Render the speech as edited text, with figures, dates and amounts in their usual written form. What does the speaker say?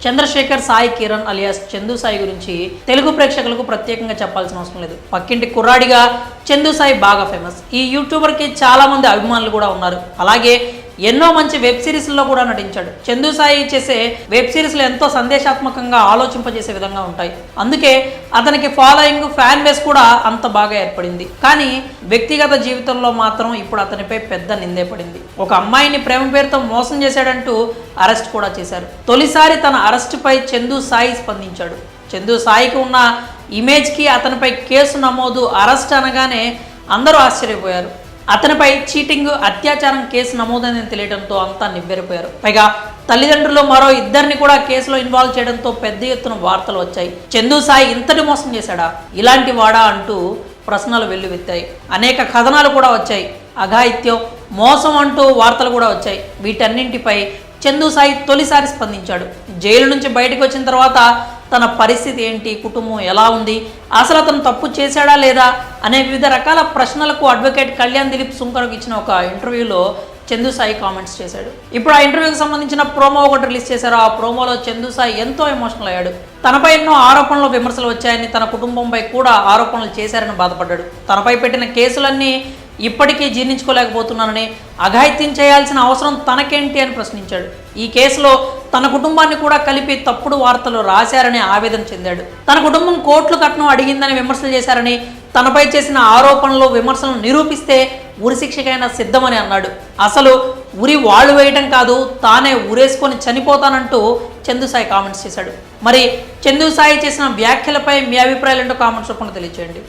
Chandrasekhar Sai Kiran alias Chandu Sai గురించి తెలుగు ప్రేక్షకులకు ప్రత్యేకంగా చెప్పాల్సిన అవసరం లేదు. పక్కింటి కుర్రాడిగా చందు సాయి బాగా ఫేమస్. ఈ యూట్యూబర్కి చాలా మంది అభిమానులు కూడా ఉన్నారు. అలాగే ఎన్నో మంచి వెబ్ సిరీస్లో కూడా నటించాడు. చందు సాయి చేసే వెబ్ సిరీస్లు ఎంతో సందేశాత్మకంగా ఆలోచింపజేసే విధంగా ఉంటాయి. అందుకే అతనికి ఫాలోయింగ్, ఫ్యాన్ బేస్ కూడా అంత బాగా ఏర్పడింది. కానీ వ్యక్తిగత జీవితంలో మాత్రం ఇప్పుడు అతనిపై పెద్ద నిందే పడింది. ఒక అమ్మాయిని ప్రేమ పేరుతో మోసం చేశాడంటూ అరెస్ట్ కూడా చేశారు. తొలిసారి తన అరెస్టుపై చందు సాయి స్పందించాడు. చందు సాయికి ఉన్న ఇమేజ్కి అతనిపై కేసు నమోదు, అరెస్ట్ అనగానే అందరూ ఆశ్చర్యపోయారు. అతనిపై చీటింగ్, అత్యాచారం కేసు నమోదని తెలియడంతో అంతా నివ్వెరపోయారు. పైగా తల్లిదండ్రులు మరో ఇద్దరిని కూడా కేసులో ఇన్వాల్వ్ చేయడంతో పెద్ద ఎత్తున వార్తలు వచ్చాయి. చందు సాయి ఇంతటి మోసం చేశాడా, ఇలాంటి వాడా అంటూ ప్రశ్నలు వెల్లువెత్తాయి. అనేక కథనాలు కూడా వచ్చాయి. అఘాయిత్యం, మోసం అంటూ వార్తలు కూడా వచ్చాయి. వీటన్నింటిపై చందు సాయి తొలిసారి స్పందించాడు. జైలు నుంచి బయటకు వచ్చిన తర్వాత తన పరిస్థితి ఏంటి, కుటుంబం ఎలా ఉంది, అసలు అతను తప్పు చేశాడా లేదా అనే వివిధ రకాల ప్రశ్నలకు అడ్వకేట్ కళ్యాణ్ దిలీప్ సుంకర్కు ఇచ్చిన ఒక ఇంటర్వ్యూలో చందు సాయి కామెంట్స్ చేశాడు. ఇప్పుడు ఆ ఇంటర్వ్యూకి సంబంధించిన ప్రోమో ఒకటి రిలీజ్ చేశారు. ఆ ప్రోమోలో చందు సాయి ఎంతో ఎమోషనల్ అయ్యాడు. తనపై ఎన్నో ఆరోపణలు, విమర్శలు వచ్చాయని, తన కుటుంబంపై కూడా ఆరోపణలు చేశారని బాధపడ్డాడు. తనపై పెట్టిన కేసులన్నీ ఇప్పటికీ జీర్ణించుకోలేకపోతున్నానని, అఘాయిత్యం చేయాల్సిన అవసరం తనకేంటి అని ప్రశ్నించాడు. ఈ కేసులో తన కుటుంబాన్ని కూడా కలిపి తప్పుడు వార్తలు రాశారని ఆవేదన చెందాడు. తన కుటుంబం కోట్లు కట్నం అడిగిందని విమర్శలు చేశారని, తనపై చేసిన ఆరోపణలు, విమర్శలను నిరూపిస్తే ఉరిశిక్షకైనా సిద్ధమని అన్నాడు. అసలు ఉరి వాళ్ళు వేయటం కాదు, తానే ఉరేసుకొని చనిపోతానంటూ చందు సాయి కామెంట్స్ చేశాడు. మరి చందు సాయి చేసిన వ్యాఖ్యలపై మీ అభిప్రాయాలు ఏంటో కామెంట్స్ రూపంలో తెలియజేయండి.